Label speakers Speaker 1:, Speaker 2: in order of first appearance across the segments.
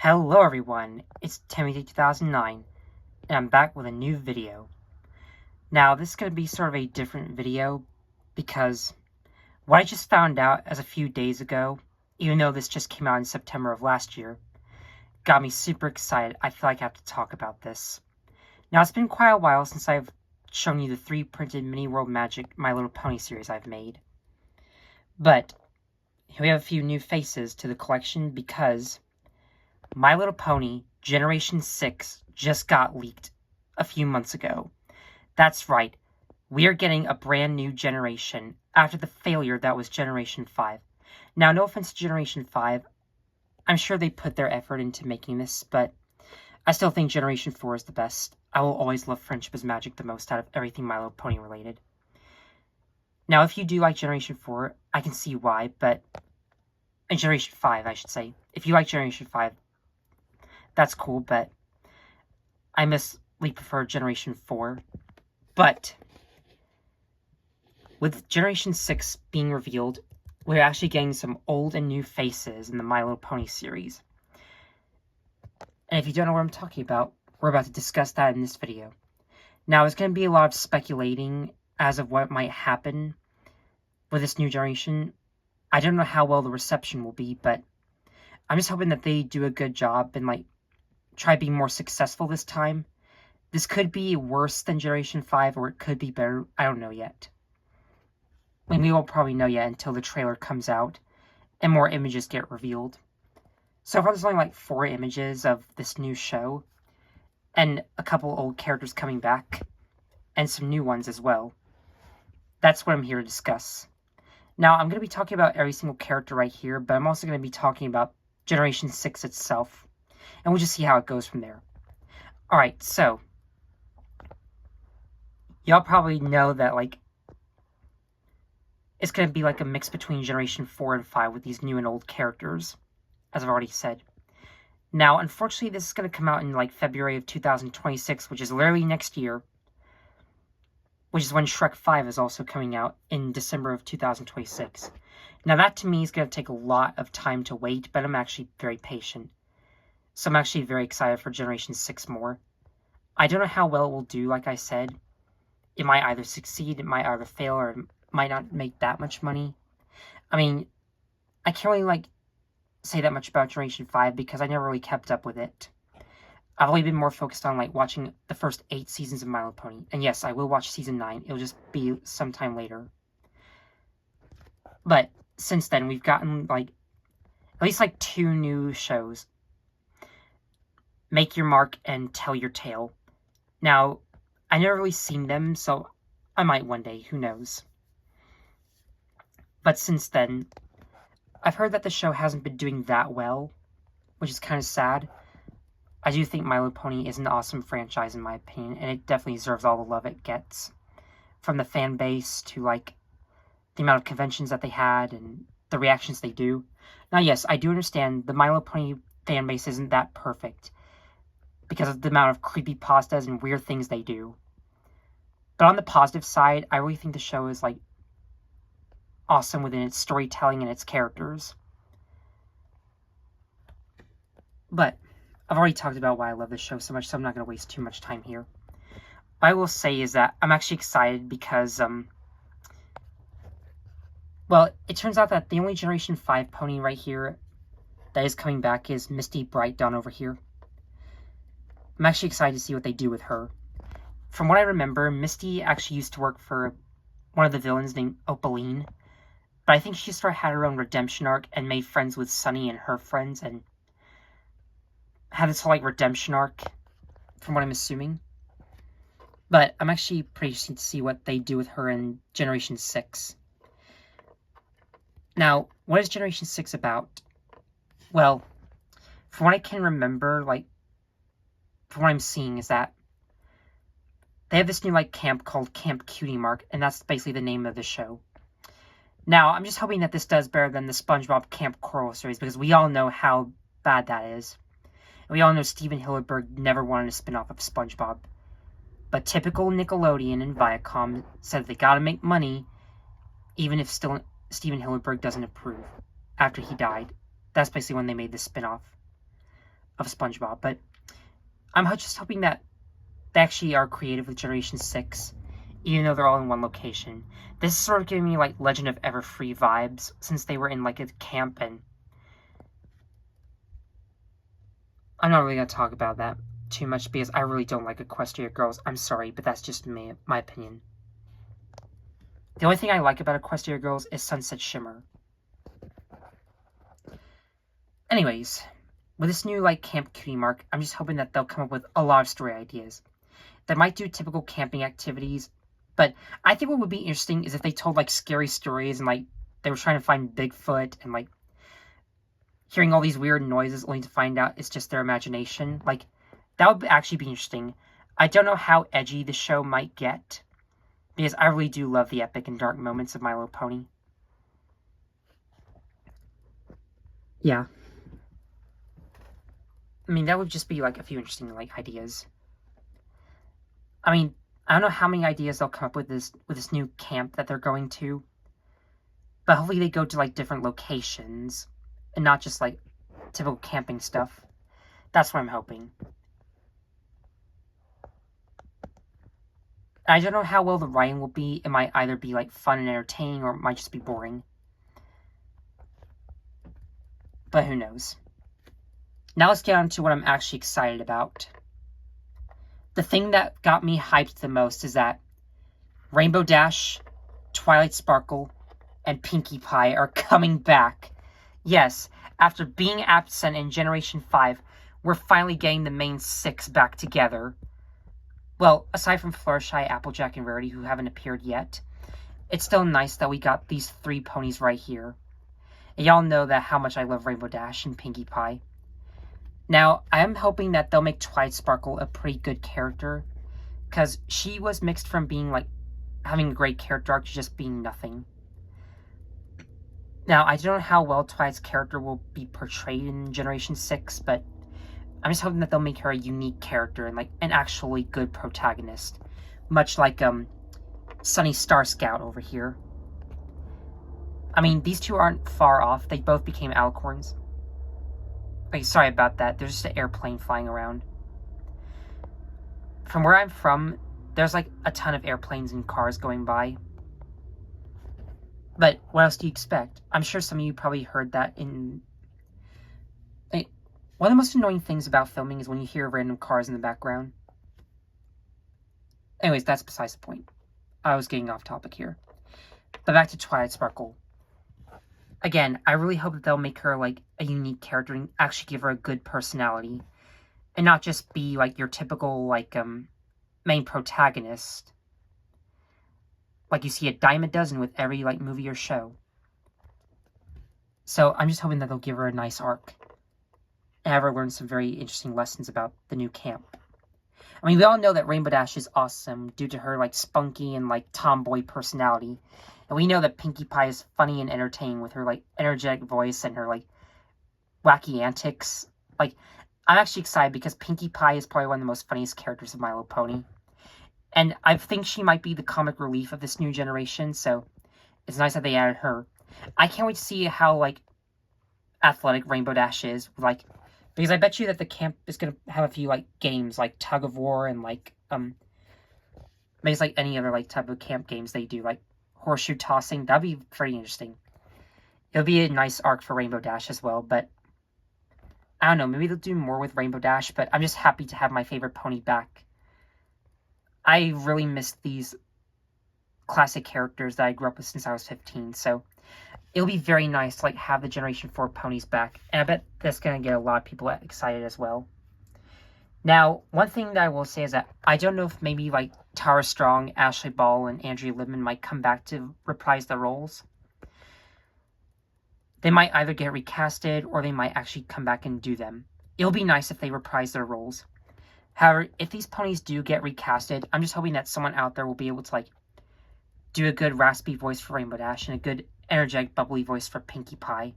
Speaker 1: Hello everyone, it's Timothy2009, and I'm back with a new video. Now, this is going to be sort of a different video, because what I just found out as a few days ago, even though this just came out in September of last year, got me super excited. I feel like I have to talk about this. Now, it's been quite a while since I've shown you the 3 printed Mini World Magic My Little Pony series I've made. But, we have a few new faces to the collection because My Little Pony Generation 6 just got leaked a few months ago. That's right, we are getting a brand new generation after the failure that was Generation 5. Now, no offense to Generation 5, I'm sure they put their effort into making this, but I still think Generation 4 is the best. I will always love Friendship is Magic the most out of everything My Little Pony related. Now, if you do like Generation 4, I can see why, but... Generation 5, I should say. If you like Generation 5, that's cool, but I mostly prefer Generation 4. But with Generation 6 being revealed, we're actually getting some old and new faces in the My Little Pony series. And if you don't know what I'm talking about, we're about to discuss that in this video. Now, there's going to be a lot of speculating as of what might happen with this new generation. I don't know how well the reception will be, but I'm just hoping that they do a good job and, try being more successful this time. This could be worse than Generation 5, or it could be better. I don't know yet. We won't probably know yet until the trailer comes out and more images get revealed. So far, there's only 4 images of this new show, and a couple old characters coming back, and some new ones as well. That's what I'm here to discuss. Now, I'm going to be talking about every single character right here, but I'm also going to be talking about Generation 6 itself, and we'll just see how it goes from there. Alright, so, y'all probably know that, it's going to be a mix between Generation 4 and 5 with these new and old characters, as I've already said. Now, unfortunately, this is going to come out in, February of 2026, which is literally next year, which is when Shrek 5 is also coming out in December of 2026. Now, that to me is going to take a lot of time to wait, but I'm actually very patient. So I'm actually very excited for Generation 6 more. I don't know how well it will do, like I said. It might either succeed, it might either fail, or it might not make that much money. I mean, I can't really, say that much about Generation 5 because I never really kept up with it. I've only been more focused on, watching the first 8 seasons of My Little Pony. And yes, I will watch Season 9. It'll just be sometime later. But since then, we've gotten, at least, 2 new shows. Make Your Mark and Tell Your Tale. Now, I never really seen them, so I might one day. Who knows? But since then, I've heard that the show hasn't been doing that well, which is kind of sad. I do think My Little Pony is an awesome franchise in my opinion, and it definitely deserves all the love it gets. From the fan base to, the amount of conventions that they had and the reactions they do. Now, yes, I do understand the My Little Pony fan base isn't that perfect because of the amount of creepypastas and weird things they do. But on the positive side, I really think the show is, awesome within its storytelling and its characters. But I've already talked about why I love this show so much, so I'm not going to waste too much time here. What I will say is that I'm actually excited because, well, it turns out that the only Generation 5 pony right here that is coming back is Misty Bright Dawn over here. I'm actually excited to see what they do with her. From what I remember, Misty actually used to work for one of the villains named Opaline, but I think she sort of had her own redemption arc and made friends with Sunny and her friends and had this whole, redemption arc, from what I'm assuming. But I'm actually pretty interested to see what they do with her in Generation 6. Now, what is Generation 6 about? Well, from what I can remember, from what I'm seeing, is that they have this new, camp called Camp Cutie Mark, and that's basically the name of the show. Now, I'm just hoping that this does better than the SpongeBob Camp Coral series, because we all know how bad that is. And we all know Steven Hillenburg never wanted a spin-off of SpongeBob. But typical Nickelodeon and Viacom said they gotta make money, even if still Steven Hillenburg doesn't approve, after he died. That's basically when they made the spin-off. of SpongeBob, but I'm just hoping that they actually are creative with Generation 6, even though they're all in one location. This is sort of giving me, like, Legend of Everfree vibes, since they were in, like, a camp, and I'm not really going to talk about that too much, because I really don't like Equestria Girls. I'm sorry, but that's just my opinion. The only thing I like about Equestria Girls is Sunset Shimmer. Anyways, with this new, like, Camp Cutie Mark, I'm just hoping that they'll come up with a lot of story ideas. They might do typical camping activities, but I think what would be interesting is if they told, like, scary stories and, like, they were trying to find Bigfoot and, like, hearing all these weird noises only to find out it's just their imagination. Like, that would actually be interesting. I don't know how edgy the show might get, because I really do love the epic and dark moments of My Little Pony. Yeah. I mean, that would just be, like, a few interesting, like, ideas. I mean, I don't know how many ideas they'll come up with this new camp that they're going to, but hopefully they go to, like, different locations and not just, like, typical camping stuff. That's what I'm hoping. I don't know how well the writing will be. It might either be, like, fun and entertaining, or it might just be boring. But who knows. Now let's get on to what I'm actually excited about. The thing that got me hyped the most is that Rainbow Dash, Twilight Sparkle, and Pinkie Pie are coming back. Yes, after being absent in Generation 5, we're finally getting the main 6 back together. Well, aside from Fluttershy, Applejack, and Rarity, who haven't appeared yet, it's still nice that we got these 3 ponies right here. And y'all know that how much I love Rainbow Dash and Pinkie Pie. Now, I am hoping that they'll make Twilight Sparkle a pretty good character, because she was mixed from being, like, having a great character arc to just being nothing. Now, I don't know how well Twilight's character will be portrayed in Generation 6, but I'm just hoping that they'll make her a unique character and, like, an actually good protagonist. Much like, Sunny Star Scout over here. I mean, these two aren't far off. They both became alicorns. Okay, sorry about that. There's just an airplane flying around. From where I'm from, there's, like, a ton of airplanes and cars going by. But what else do you expect? I'm sure some of you probably heard that in... One of the most annoying things about filming is when you hear random cars in the background. Anyways, that's besides the point. I was getting off topic here. But back to Twilight Sparkle. Again, I really hope that they'll make her, like, a unique character and actually give her a good personality. And not just be, like, your typical, like, main protagonist. Like you see a dime a dozen with every, like, movie or show. So I'm just hoping that they'll give her a nice arc. And have her learn some very interesting lessons about the new camp. I mean, we all know that Rainbow Dash is awesome due to her, like, spunky and, like, tomboy personality. And we know that Pinkie Pie is funny and entertaining with her, like, energetic voice and her, like, wacky antics. Like, I'm actually excited because Pinkie Pie is probably one of the most funniest characters of My Little Pony. And I think she might be the comic relief of this new generation, so it's nice that they added her. I can't wait to see how, like, athletic Rainbow Dash is, like... Because I bet you that the camp is going to have a few, like, games, like Tug of War and, like, maybe it's like any other, like, type of camp games they do, like horseshoe tossing. That'd be pretty interesting. It'll be a nice arc for Rainbow Dash as well, but I don't know, maybe they'll do more with Rainbow Dash, but I'm just happy to have my favorite pony back. I really miss these classic characters that I grew up with since I was 15, so... It'll be very nice to, like, have the Generation 4 ponies back. And I bet that's going to get a lot of people excited as well. Now, one thing that I will say is that I don't know if maybe, like, Tara Strong, Ashley Ball, and Andrea Libman might come back to reprise their roles. They might either get recasted, or they might actually come back and do them. It'll be nice if they reprise their roles. However, if these ponies do get recasted, I'm just hoping that someone out there will be able to, like, do a good raspy voice for Rainbow Dash and a good energetic, bubbly voice for Pinkie Pie.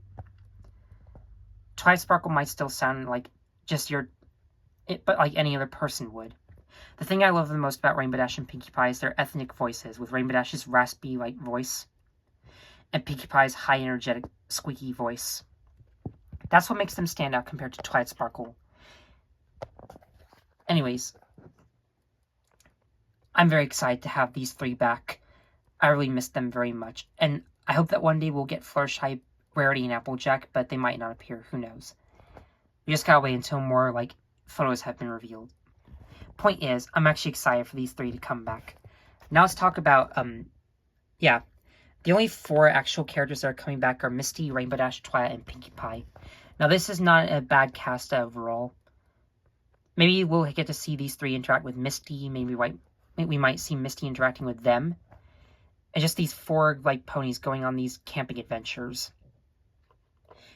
Speaker 1: Twilight Sparkle might still sound like just but like any other person would. The thing I love the most about Rainbow Dash and Pinkie Pie is their ethnic voices, with Rainbow Dash's raspy, like, voice, and Pinkie Pie's high, energetic, squeaky voice. That's what makes them stand out compared to Twilight Sparkle. Anyways, I'm very excited to have these 3 back. I really miss them very much, and I hope that one day we'll get Fluttershy, Rarity, and Applejack, but they might not appear. Who knows? We just gotta wait until more photos have been revealed. Point is, I'm actually excited for these 3 to come back. Now let's talk about the only 4 actual characters that are coming back are Misty, Rainbow Dash, Twilight, and Pinkie Pie. Now this is not a bad cast overall. Maybe we'll get to see these 3 interact with Misty. Maybe we might see Misty interacting with them. And just these 4 ponies going on these camping adventures.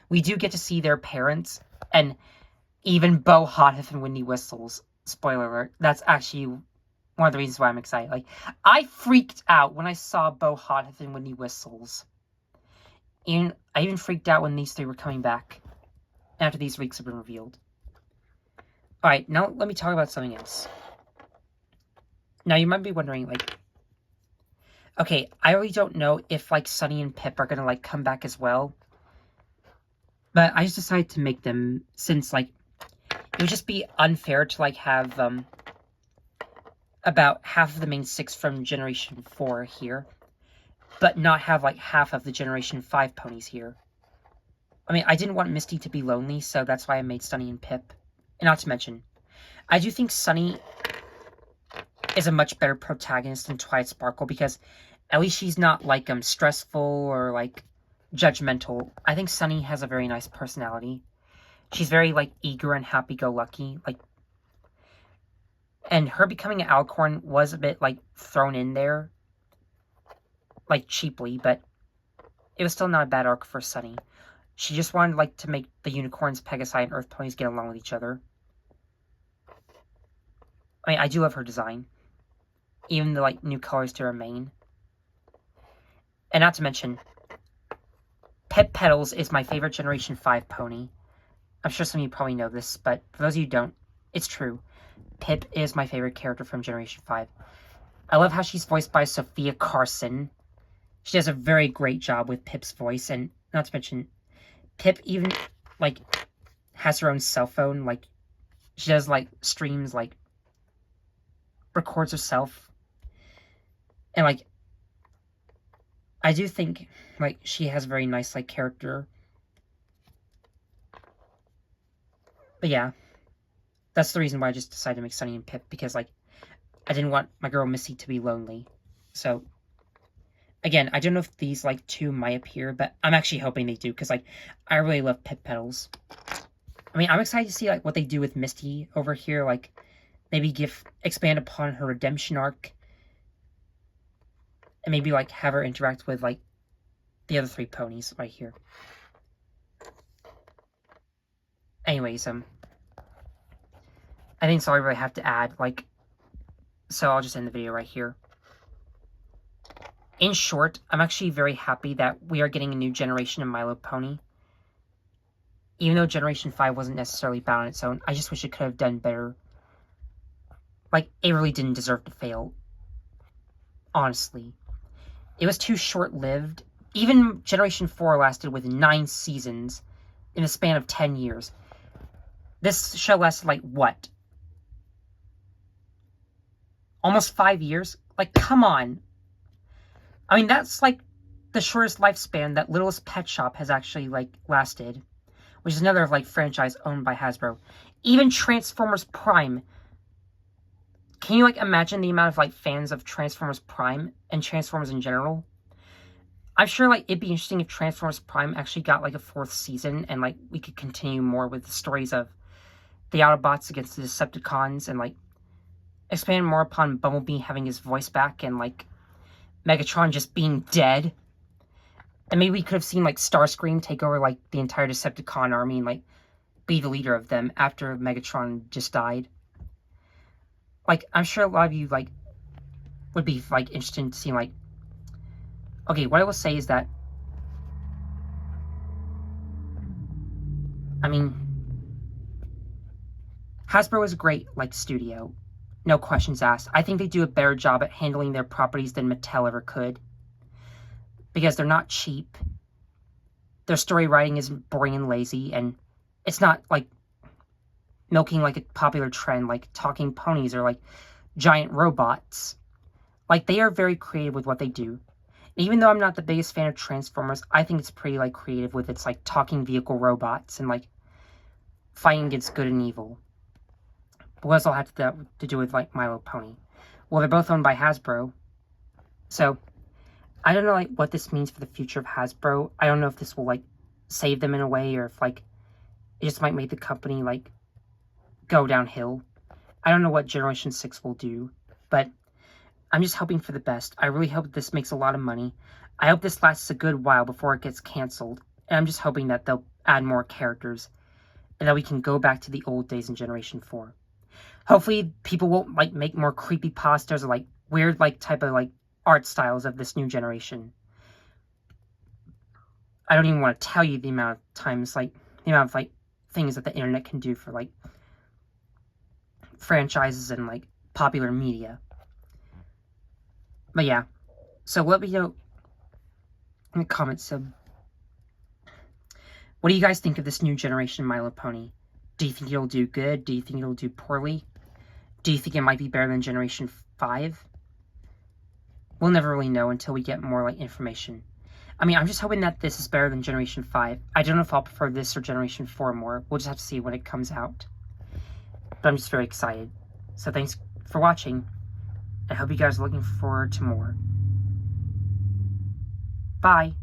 Speaker 1: We do get to see their parents, and even Bo Hothuff and Windy Whistles. Spoiler alert, that's actually one of the reasons why I'm excited. I freaked out when I saw Bo Hothuff and Windy Whistles. I even freaked out when these 3 were coming back after these leaks have been revealed. Alright, now let me talk about something else. Now you might be wondering, okay, I really don't know if Sunny and Pip are gonna come back as well. But I just decided to make them, since it would just be unfair to have about half of the main 6 from Generation 4 here, but not have half of the Generation 5 ponies here. I mean, I didn't want Misty to be lonely, so that's why I made Sunny and Pip. And not to mention, I do think Sunny is a much better protagonist than Twilight Sparkle, because at least she's not stressful or judgmental. I think Sunny has a very nice personality. She's very eager and happy-go-lucky. And her becoming an alicorn was a bit thrown in there, cheaply, but it was still not a bad arc for Sunny. She just wanted to make the unicorns, Pegasi, and Earth ponies get along with each other. I mean, I do love her design. Even the new colors to her mane. And not to mention, Pip Petals is my favorite Generation 5 pony. I'm sure some of you probably know this, but for those of you who don't, it's true. Pip is my favorite character from Generation 5. I love how she's voiced by Sophia Carson. She does a very great job with Pip's voice, and not to mention, Pip even, has her own cell phone. She does, streams, records herself. And, I do think, she has a very nice, character. But yeah, that's the reason why I just decided to make Sunny and Pip, because, I didn't want my girl Misty to be lonely. So, again, I don't know if these, 2 might appear, but I'm actually hoping they do, because, I really love Pip Petals. I mean, I'm excited to see, what they do with Misty over here, maybe expand upon her redemption arc, and maybe, have her interact with, the other 3 ponies right here. Anyways, I think that's all I really have to add, so I'll just end the video right here. In short, I'm actually very happy that we are getting a new generation of My Little Pony. Even though Generation 5 wasn't necessarily bad on its own, I just wish it could have done better. It really didn't deserve to fail. Honestly. It was too short-lived. Even Generation 4 lasted with 9 seasons in a span of 10 years. This show lasted, what? Almost 5 years? Come on. I mean, that's, the shortest lifespan that Littlest Pet Shop has actually, lasted. Which is another, franchise owned by Hasbro. Even Transformers Prime. Can you, imagine the amount of, fans of Transformers Prime and Transformers in general? I'm sure, it'd be interesting if Transformers Prime actually got, a 4th season and, we could continue more with the stories of the Autobots against the Decepticons and, expand more upon Bumblebee having his voice back and, Megatron just being dead. And maybe we could have seen, Starscream take over, the entire Decepticon army and, be the leader of them after Megatron just died. I'm sure a lot of you, would be, interested in seeing, okay, what I will say is that, I mean, Hasbro is a great, studio. No questions asked. I think they do a better job at handling their properties than Mattel ever could. Because they're not cheap. Their story writing isn't boring and lazy, and it's not, milking like a popular trend, like talking ponies or like giant robots. Like, they are very creative with what they do. Even though I'm not the biggest fan of Transformers, I think it's pretty like creative with its like talking vehicle robots and like fighting against good and evil. But what does all have to do with like My Little Pony? Well, they're both owned by Hasbro, so I don't know like what this means for the future of Hasbro. I don't know if this will like save them in a way, or if like it just might make the company like go downhill. I don't know what Generation 6 will do, but I'm just hoping for the best. I really hope this makes a lot of money. I hope this lasts a good while before it gets canceled. And I'm just hoping that they'll add more characters and that we can go back to the old days in Generation 4. Hopefully people won't like make more creepy pastas or like weird like type of like art styles of this new generation. I don't even want to tell you the amount of times like the amount of like things that the internet can do for like franchises and like popular media. But yeah, so let me know in the comments, what do you guys think of this new generation My Little Pony? Do you think it'll do good? Do you think it'll do poorly? Do you think it might be better than Generation 5? We'll never really know until we get more like information. I mean, I'm just hoping that this is better than Generation 5. I don't know if I'll prefer this or Generation 4 more. We'll just have to see when it comes out. But I'm just very excited. So thanks for watching. I hope you guys are looking forward to more. Bye.